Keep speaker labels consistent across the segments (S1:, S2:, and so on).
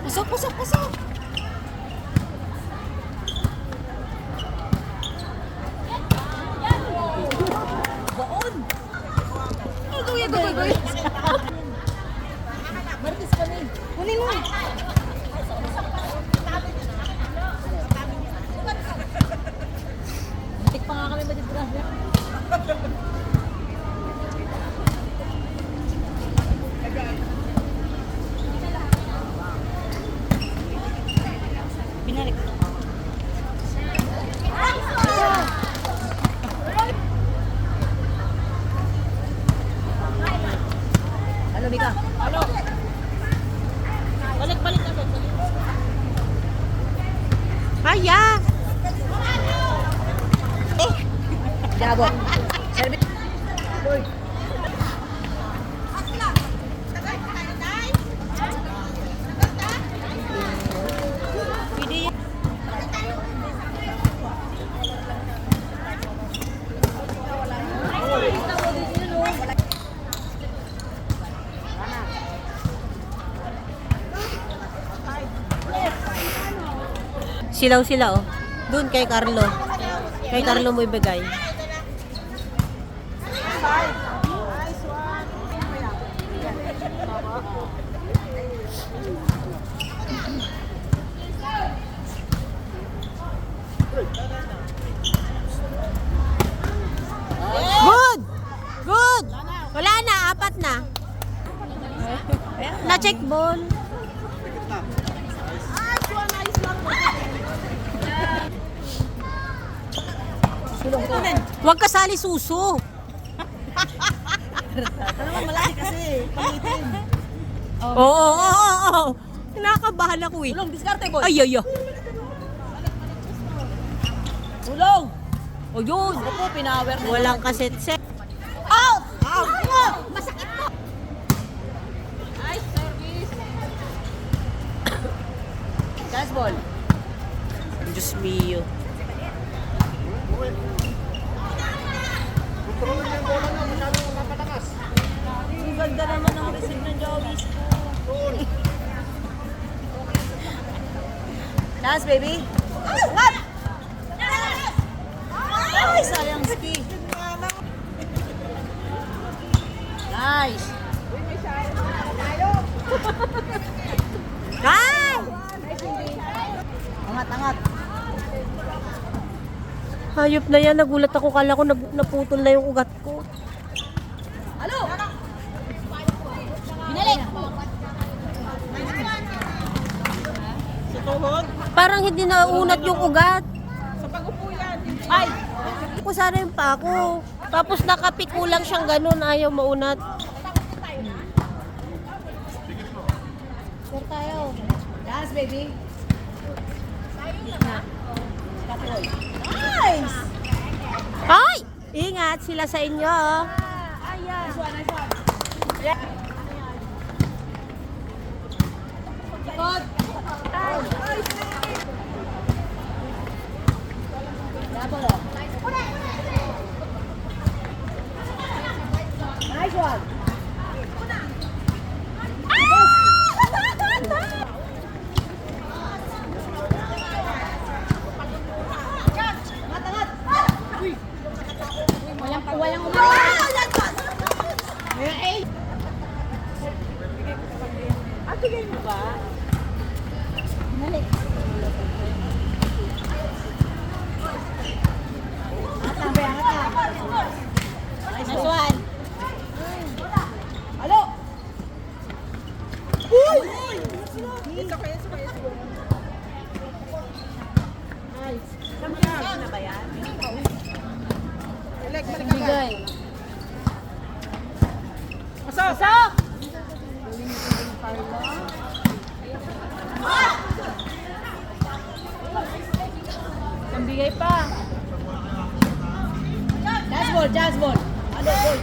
S1: Pasok, pasok, pasok. Baon. Goy. Marites kami. Kunin mo. Muntik pa nga kami madisgrasya. Binalik. Halo, Mika. Halo. Balik na.
S2: Kaya.
S1: Jabo. Service. Boy.
S2: Silaw sila oh. Doon kay Carlo. Kay Carlo mo ibigay. Good! Good! Wala na, 4 na. Na-check ball. Huwag kasali suso.
S1: Ano mo malaki kasi. Pangitin.
S2: Oo. Kinakabahan ako eh.
S1: Ulong, diskarte boy.
S2: Ay.
S1: Ulong.
S2: O yun.
S1: Opo, pinawer na.
S2: Walang kaset-set.
S1: Out! Out! Masakit po. Ay, service. Gas ball.
S2: Diyos mio.
S1: Ang ganda naman ang receive ng Joey's ko. Dance, baby. What? Ay, sayang ski. Nice.
S2: Ay!
S1: Angat.
S2: Hayop na yan. Nagulat ako. Kala ko naputol na yung ugat ko.
S1: Alo! Binalik! Sa tuhod?
S2: Parang hindi naunat yung ugat.
S1: Sa pag-upo yan. Ay!
S2: Ako sana yung pako. Tapos nakapiko lang siyang ganun. Ayaw maunat.
S1: Sure tayo. Dance, baby. Nice!
S2: Ay! Ingat sila sa inyo.
S1: Ayan. Nice one. Yeah. Likod. Double up. Nice one. Walang tigay mo ba? Nalik. Nice one. Alo! Uy! It's okay. Nice. Kampiyan na ba yan? Bigay. Pasok! Pambigay pa. Jazz ball. Ano, boy?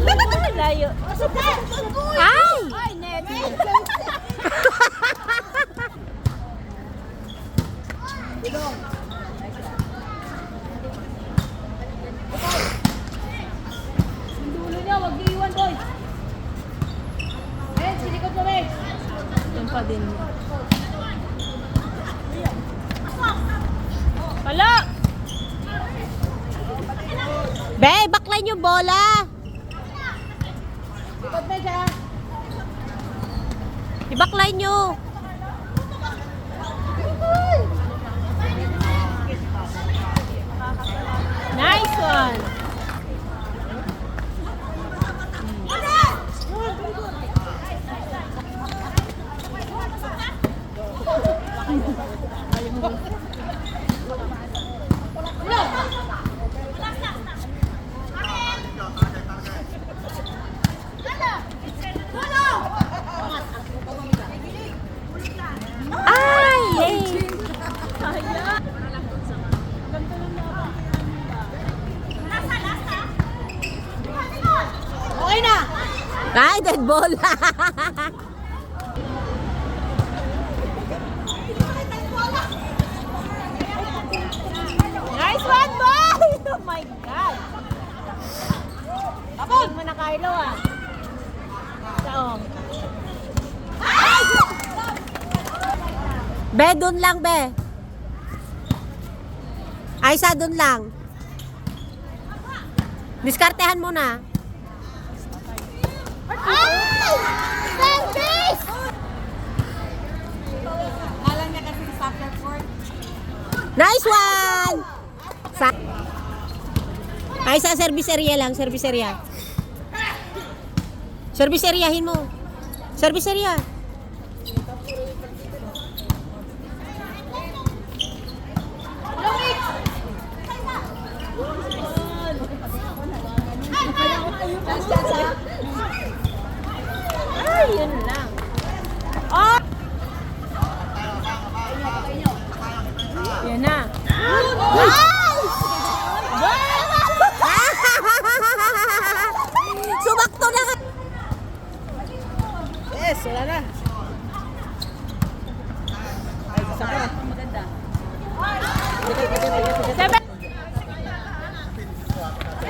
S1: Laban.
S2: Layo. Ay!
S1: Ay, net. Idong.
S2: din.
S1: Pala!
S2: Be, backline yung bola. I-backline nyo.
S1: Nice one!
S2: Ay! Yay!
S1: Okay na!
S2: Ay, dead ball.
S1: Nice one, boy! Oh my God! Kapag mo na Carlo ah. Saong.
S2: Be, dun lang, be. Ay, sa dun lang. Diskartehan mo na.
S1: Ay! Service! Alam niya kasi sa soccer court.
S2: Nice one! Sa ay, sa service area lang, service area. Service areahin mo. Service area.
S1: Ay, yun lang. Oh! Yan na.
S2: Sumakto na ka.
S1: Yes, wala na. Ay, sasaka. Maganda. Seven!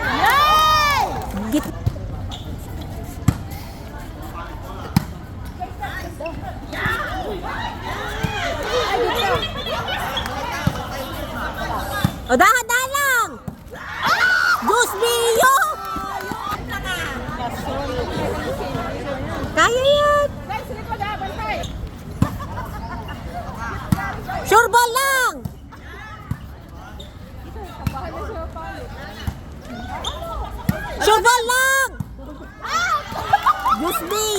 S1: Yay!
S2: Git. O, dahan-dahan lang. Diyos Mio! Kaya yan. Sure ball lang. Sure ball lang. Diyos Mio!